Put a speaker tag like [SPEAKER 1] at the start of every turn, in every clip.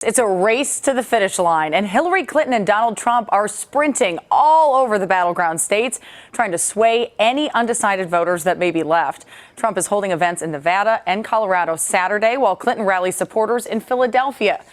[SPEAKER 1] It's a race to the finish line, and Hillary Clinton and Donald Trump are sprinting all over the battleground states, trying to sway any undecided voters that may be left. Trump is holding events in Nevada and Colorado Saturday, while Clinton rallies supporters in Philadelphia.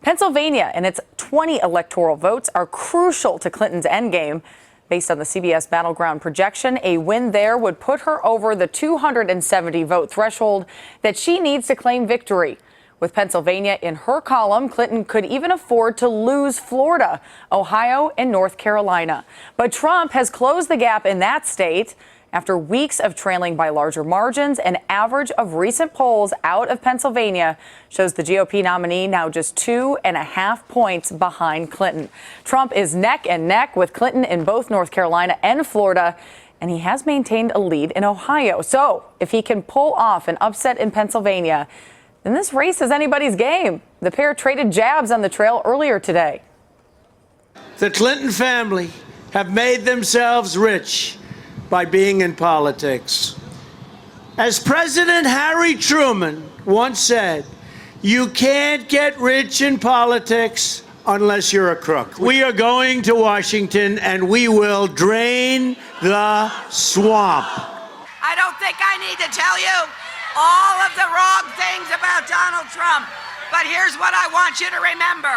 [SPEAKER 1] Pennsylvania and its 20 electoral votes are crucial to Clinton's endgame. Based on the CBS battleground projection, a win there would put her over the 270 vote threshold that she needs to claim victory. With Pennsylvania in her column, Clinton could even afford to lose Florida, Ohio, and North Carolina. But Trump has closed the gap in that state. After weeks of trailing by larger margins, an average of recent polls out of Pennsylvania shows the GOP nominee now just 2.5 points behind Clinton. Trump is neck and neck with Clinton in both North Carolina and Florida, and he has maintained a lead in Ohio. So if he can pull off an upset in Pennsylvania, then this race is anybody's game. The pair traded jabs on the trail earlier today.
[SPEAKER 2] The Clinton family have made themselves rich by being in politics. As President Harry Truman once said, you can't get rich in politics unless you're a crook. We are going to Washington and we will drain the swamp.
[SPEAKER 3] I don't think I need to tell you all of the wrong things about Donald Trump, but here's what I want you to remember.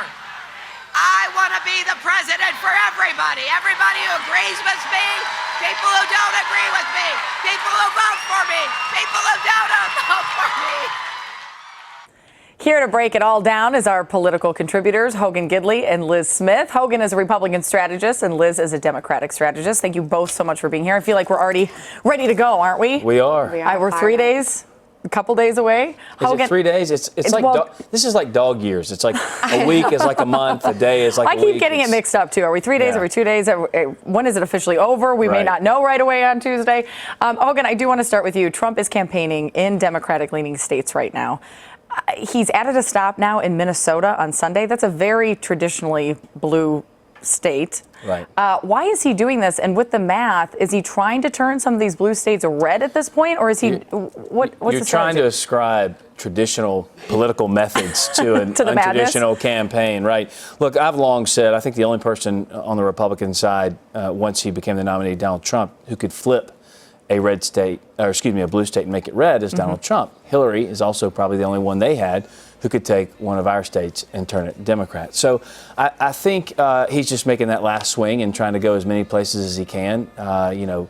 [SPEAKER 3] I want to be the president for everybody. Everybody who agrees with me, people who don't agree with me, people who vote for me, people who don't vote for me.
[SPEAKER 1] Here to break it all down is our political contributors, Hogan Gidley and Liz Smith. Hogan is a Republican strategist and Liz is a Democratic strategist. Thank you both so much for being here. I feel like we're already ready to go, aren't we?
[SPEAKER 4] We are.
[SPEAKER 1] We're 3 days. A couple days away.
[SPEAKER 4] Hogan, is it 3 days? It's like this is like dog years. It's like a week is like a month. A day is like a week.
[SPEAKER 1] I keep getting it mixed up too. Are we 3 days? Are we 2 days? When is it officially over? We may not know right away on Tuesday. Hogan, I do want to start with you. Trump is campaigning in Democratic-leaning states right now. He's added a stop now in Minnesota on Sunday. That's a very traditionally blue state.
[SPEAKER 4] Right.
[SPEAKER 1] Why is he doing this? And with the math, is he trying to turn some of these blue states red at this point, or is he? What's
[SPEAKER 4] You're trying to ascribe traditional political methods to an untraditional campaign, right? Look, I've long said I think the only person on the Republican side, once he became the nominee, Donald Trump, who could flip a red state, or excuse me, a blue state and make it red is Donald Trump. Hillary is also probably the only one they had who could take one of our states and turn it Democrat. So I think he's just making that last swing and trying to go as many places as he can. You know,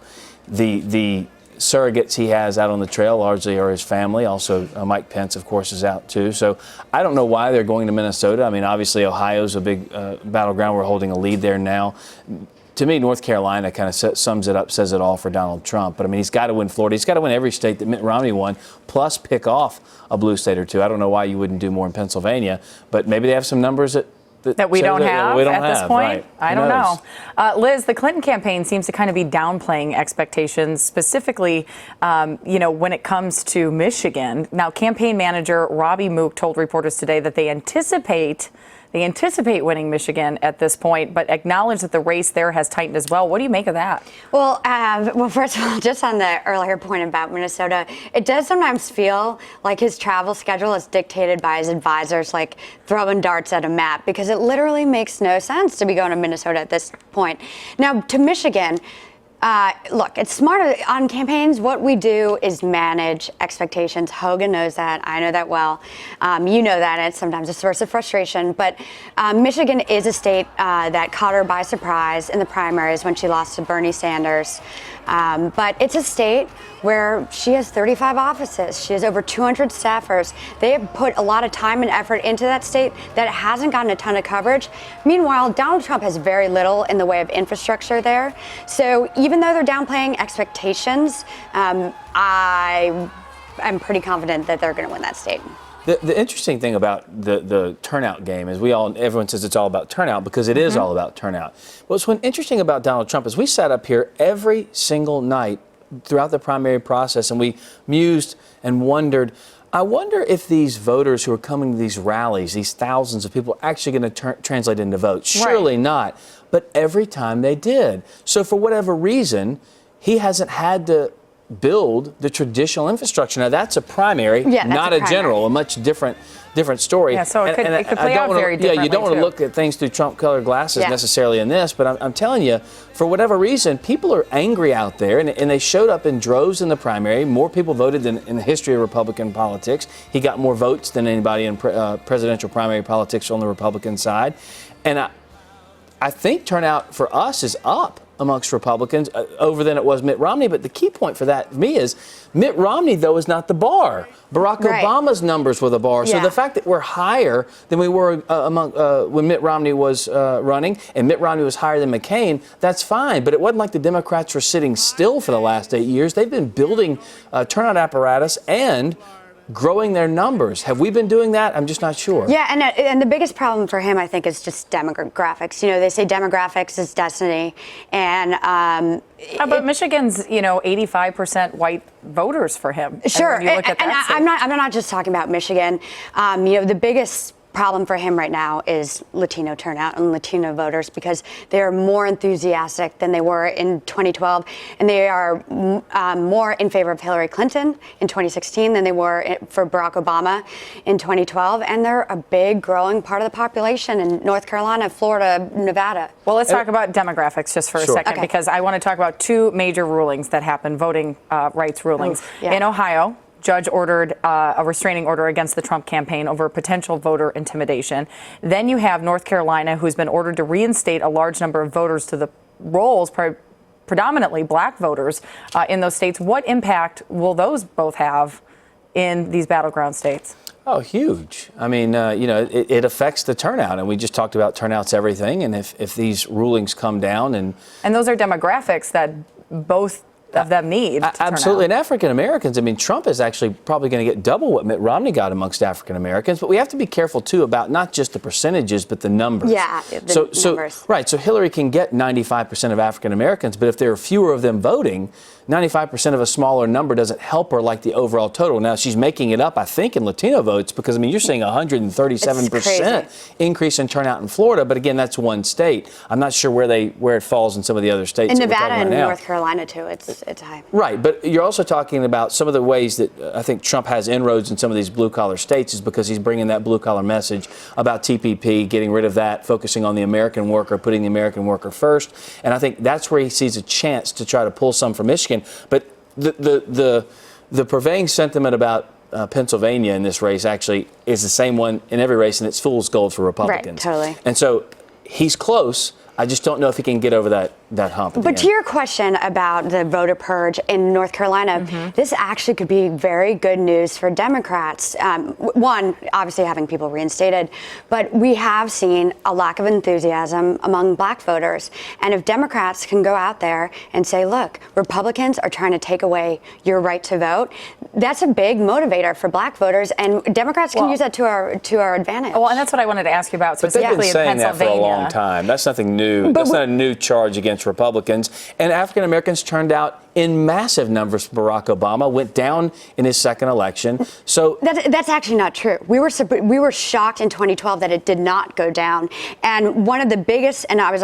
[SPEAKER 4] the surrogates he has out on the trail largely are his family. Also, Mike Pence, of course, is out too. So I don't know why they're going to Minnesota. I mean, obviously, Ohio's a big battleground. We're holding a lead there now. To me, North Carolina kind of sums it up, says it all for Donald Trump. But, I mean, he's got to win Florida. He's got to win every state that Mitt Romney won, plus pick off a blue state or two. I don't know why you wouldn't do more in Pennsylvania, but maybe they have some numbers that
[SPEAKER 1] we don't have at this point.
[SPEAKER 4] Right.
[SPEAKER 1] I don't know. Liz, the Clinton campaign seems to kind of be downplaying expectations, specifically, you know, when it comes to Michigan. Now, campaign manager Robbie Mook told reporters today that they anticipate winning Michigan at this point, but acknowledge that the race there has tightened as well. What do you make of that?
[SPEAKER 5] Well, first of all, just on the earlier point about Minnesota, it does sometimes feel like his travel schedule is dictated by his advisors, like throwing darts at a map, because it literally makes no sense to be going to Minnesota at this point. Now, to Michigan, look, it's smarter on campaigns. What we do is manage expectations. Hogan knows that. I know that well. You know that. It's sometimes a source of frustration. But Michigan is a state that caught her by surprise in the primaries when she lost to Bernie Sanders. But it's a state where she has 35 offices. She has over 200 staffers. They have put a lot of time and effort into that state that hasn't gotten a ton of coverage. Meanwhile, Donald Trump has very little in the way of infrastructure there. So even though they're downplaying expectations, I'm pretty confident that they're going to win that state.
[SPEAKER 4] The interesting thing about the turnout game is everyone says it's all about turnout because it is all about turnout. What's interesting about Donald Trump is we sat up here every single night throughout the primary process and we mused and wondered, I wonder if these voters who are coming to these rallies, these thousands of people, are actually going to translate into votes. Surely not. But every time they did. So for whatever reason, he hasn't had to build the traditional infrastructure. Now, that's a primary, not a general, a much different story.
[SPEAKER 1] Yeah, so it could play out very differently.
[SPEAKER 4] Yeah, you don't want to look at things through Trump-colored glasses necessarily in this, but I'm telling you, for whatever reason, people are angry out there, and they showed up in droves in the primary. More people voted than in the history of Republican politics. He got more votes than anybody in presidential primary politics on the Republican side. And I think turnout for us is up amongst Republicans over than it was Mitt Romney. But the key point for that, for me, is Mitt Romney, though, is not the bar. Barack Obama's numbers were the bar. So the fact that we're higher than we were when Mitt Romney was running, and Mitt Romney was higher than McCain, that's fine. But it wasn't like the Democrats were sitting still for the last 8 years. They've been building turnout apparatus and growing their numbers. Have we been doing that? I'm just not sure.
[SPEAKER 5] Yeah, and the biggest problem for him, I think, is just demographics. You know, they say demographics is destiny, and
[SPEAKER 1] but Michigan's 85% white voters for him.
[SPEAKER 5] Sure,
[SPEAKER 1] and when you look at that
[SPEAKER 5] I'm not just talking about Michigan. The biggest problem for him right now is Latino turnout and Latino voters, because they are more enthusiastic than they were in 2012, and they are more in favor of Hillary Clinton in 2016 than they were for Barack Obama in 2012, and they're a big growing part of the population in North Carolina, Florida, Nevada.
[SPEAKER 1] Well, let's talk about demographics just for a second, because I want to talk about two major rulings that happened, voting rights rulings. In Ohio, judge ordered a restraining order against the Trump campaign over potential voter intimidation. Then you have North Carolina, who's been ordered to reinstate a large number of voters to the rolls, predominantly black voters in those states. What impact will those both have in these battleground states?
[SPEAKER 4] Oh, huge. I mean, it affects the turnout, and we just talked about turnout's everything. And if these rulings come down, and
[SPEAKER 1] those are demographics that both of them need.
[SPEAKER 4] Absolutely. And African Americans, I mean, Trump is actually probably going to get double what Mitt Romney got amongst African Americans. But we have to be careful, too, about not just the percentages, but the numbers.
[SPEAKER 5] Yeah, the numbers.
[SPEAKER 4] Right. So Hillary can get 95% of African Americans, but if there are fewer of them voting, 95% of a smaller number doesn't help her like the overall total. Now, she's making it up, I think, in Latino votes, because, I mean, you're seeing 137% increase in turnout in Florida. But again, that's one state. I'm not sure where it falls in some of the other states.
[SPEAKER 5] In Nevada and North Carolina, too, it's high.
[SPEAKER 4] Right. But you're also talking about some of the ways that I think Trump has inroads in some of these blue-collar states is because he's bringing that blue-collar message about TPP, getting rid of that, focusing on the American worker, putting the American worker first. And I think that's where he sees a chance to try to pull some from Michigan. But the purveying sentiment about Pennsylvania in this race actually is the same one in every race, and it's fool's gold for Republicans.
[SPEAKER 5] Right, totally.
[SPEAKER 4] And so he's close. I just don't know if he can get over that hump.
[SPEAKER 5] But to your question about the voter purge in North Carolina, this actually could be very good news for Democrats. One, obviously having people reinstated, but we have seen a lack of enthusiasm among black voters. And if Democrats can go out there and say, look, Republicans are trying to take away your right to vote, that's a big motivator for black voters, and Democrats can use that to our advantage.
[SPEAKER 1] Well, and that's what I wanted to ask you about specifically in Pennsylvania.
[SPEAKER 4] But they've been saying that for a long time. That's nothing new. That's not a new charge against Republicans. And African Americans turned out in massive numbers for Barack Obama, went down in his second election. So
[SPEAKER 5] that's actually not true. We were shocked in 2012 that it did not go down. And one of the biggest, and I was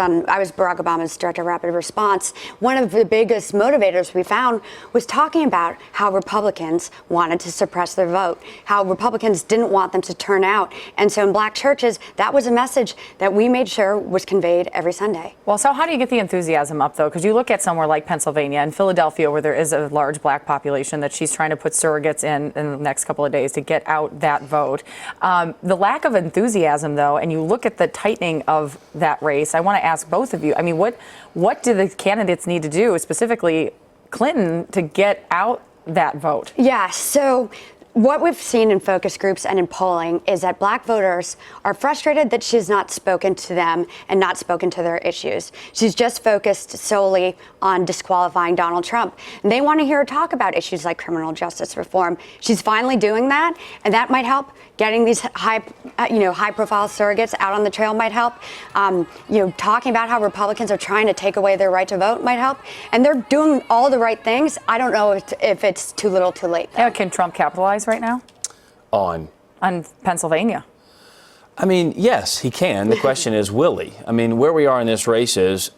[SPEAKER 5] Barack Obama's director of rapid response, one of the biggest motivators we found was talking about how Republicans wanted to suppress their vote, how Republicans didn't want them to turn out. And so in black churches, that was a message that we made sure was conveyed every Sunday.
[SPEAKER 1] Well, so how do you get the enthusiasm up, though? Because you look at somewhere like Pennsylvania and Philadelphia, where there is a large black population that she's trying to put surrogates in the next couple of days to get out that vote. The lack of enthusiasm, though, and you look at the tightening of that race, I want to ask both of you, I mean, what do the candidates need to do, specifically Clinton, to get out that vote?
[SPEAKER 5] Yeah, so what we've seen in focus groups and in polling is that black voters are frustrated that she's not spoken to them and not spoken to their issues. She's just focused solely on disqualifying Donald Trump. And they want to hear her talk about issues like criminal justice reform. She's finally doing that, and that might help. Getting these high-profile surrogates out on the trail might help. Talking about how Republicans are trying to take away their right to vote might help. And they're doing all the right things. I don't know if it's too little, too late.
[SPEAKER 1] Yeah, can Trump capitalize right now?
[SPEAKER 4] On
[SPEAKER 1] Pennsylvania?
[SPEAKER 4] I mean, yes, he can. The question is, will he? I mean, where we are in this race is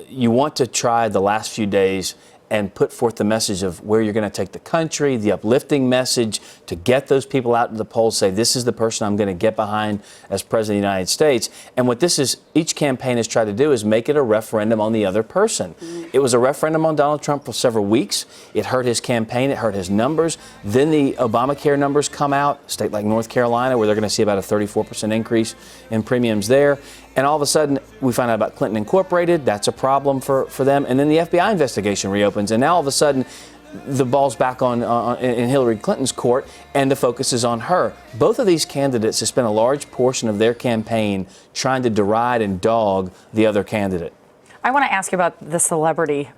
[SPEAKER 4] you want to try the last few days and put forth the message of where you're going to take the country, the uplifting message to get those people out to the polls, say this is the person I'm going to get behind as president of the United States. And what this is, each campaign has tried to do is make it a referendum on the other person. It was a referendum on Donald Trump for several weeks. It hurt his campaign. It hurt his numbers. Then the Obamacare numbers come out, a state like North Carolina, where they're going to see about a 34% increase in premiums there. And all of a sudden, we find out about Clinton Incorporated. That's a problem for them. And then the FBI investigation reopens. And now all of a sudden, the ball's back in Hillary Clinton's court, and the focus is on her. Both of these candidates have spent a large portion of their campaign trying to deride and dog the other candidate.
[SPEAKER 1] I want to ask you about the celebrity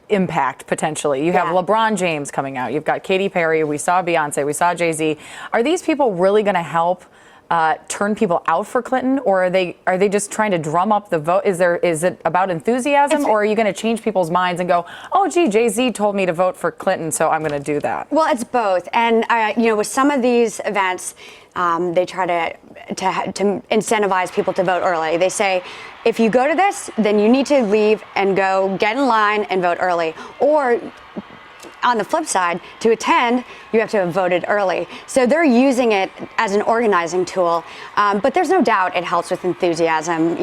[SPEAKER 1] impact, potentially. You have LeBron James coming out. You've got Katy Perry. We saw Beyonce. We saw Jay-Z. Are these people really going to help turn people out for Clinton, or are they just trying to drum up the vote? Is it about enthusiasm, or are you going to change people's minds and go, oh, gee, Jay-Z told me to vote for Clinton, so I'm going to do that?
[SPEAKER 5] Well, it's both. And with some of these events, they try to incentivize people to vote early. They say, if you go to this, then you need to leave and go get in line and vote early. Or on the flip side, to attend, you have to have voted early. So they're using it as an organizing tool. But there's no doubt it helps with enthusiasm.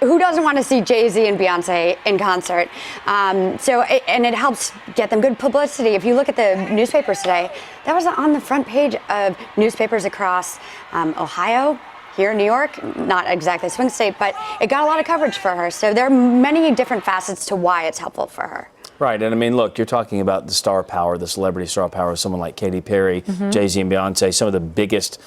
[SPEAKER 5] Who doesn't want to see Jay-Z and Beyonce in concert? And it helps get them good publicity. If you look at the newspapers today, that was on the front page of newspapers across Ohio, here in New York, not exactly a swing state, but it got a lot of coverage for her. So there are many different facets to why it's helpful for her.
[SPEAKER 4] Right, and I mean, look, you're talking about the star power, the celebrity star power of someone like Katy Perry, Jay-Z and Beyonce, some of the biggest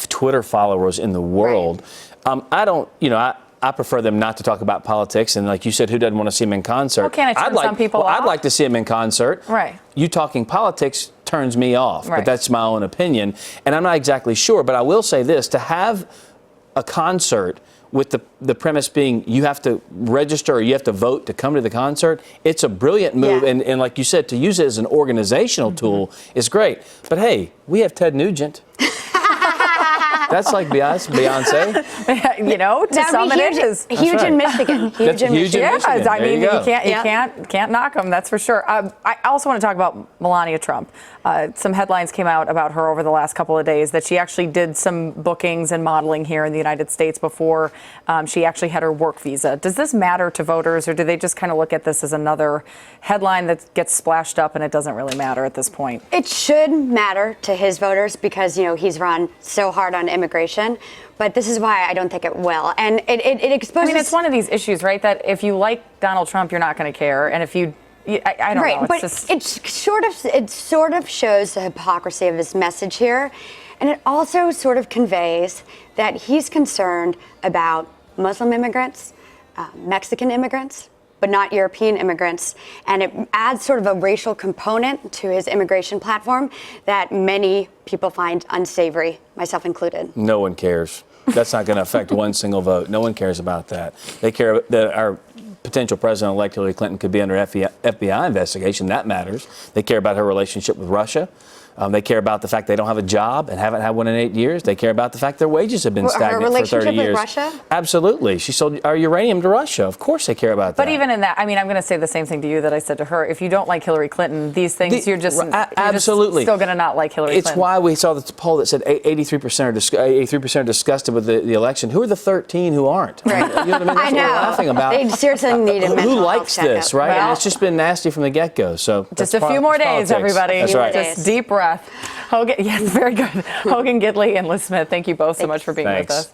[SPEAKER 4] Twitter followers in the world. Right. I prefer them not to talk about politics, and like you said, who doesn't want to see them in concert?
[SPEAKER 1] Well, can it turn some people off?
[SPEAKER 4] I'd like to see them in concert.
[SPEAKER 1] Right.
[SPEAKER 4] You talking politics turns me off,
[SPEAKER 1] right.
[SPEAKER 4] But that's my own opinion, and I'm not exactly sure, but I will say this, to have a concert with the premise being you have to register or you have to vote to come to the concert, it's a brilliant move. Yeah. And like you said, to use it as an organizational tool is great. But hey, we have Ted Nugent. That's like Beyonce.
[SPEAKER 1] To some it is.
[SPEAKER 5] Huge in Michigan. Huge in Michigan.
[SPEAKER 1] Yes, I mean, you can't knock them, that's for sure. I also want to talk about Melania Trump. Some headlines came out about her over the last couple of days that she actually did some bookings and modeling here in the United States before she actually had her work visa. Does this matter to voters, or do they just kind of look at this as another headline that gets splashed up and it doesn't really matter at this point?
[SPEAKER 5] It should matter to his voters because, he's run so hard on immigration, but this is why I don't think it will. And it exposes...
[SPEAKER 1] I mean, it's one of these issues, right, that if you like Donald Trump, you're not going to care, and if you... I don't know. It's
[SPEAKER 5] but it sort of shows the hypocrisy of his message here, and it also sort of conveys that he's concerned about Muslim immigrants, Mexican immigrants, but not European immigrants. And it adds sort of a racial component to his immigration platform that many people find unsavory, myself included.
[SPEAKER 4] No one cares. That's not going to affect one single vote. No one cares about that. They care that our potential president-elect Hillary Clinton could be under FBI investigation. That matters. They care about her relationship with Russia. They care about the fact they don't have a job and haven't had one in 8 years. They care about the fact their wages have been stagnant for 30 years. Her relationship with
[SPEAKER 5] Russia?
[SPEAKER 4] Absolutely. She sold our uranium to Russia. Of course they care about that.
[SPEAKER 1] But even in that, I mean, I'm going to say the same thing to you that I said to her. If you don't like Hillary Clinton, these things, you're just still going to not like Hillary Clinton.
[SPEAKER 4] It's why we saw the poll that said 83% are disgusted with the election. Who are the 13 who aren't?
[SPEAKER 5] Right.
[SPEAKER 4] You know what I mean? That's what we're laughing about.
[SPEAKER 5] They seriously need a mental
[SPEAKER 4] Who
[SPEAKER 5] health
[SPEAKER 4] likes this, right?
[SPEAKER 1] Well,
[SPEAKER 4] and it's just been nasty from the get-go. So
[SPEAKER 1] just a few more days, everybody.
[SPEAKER 4] That's right.
[SPEAKER 1] Just deep breath. Hogan, yes, very good. Hogan, Gidley, and Liz Smith, thank you both so much for being with us.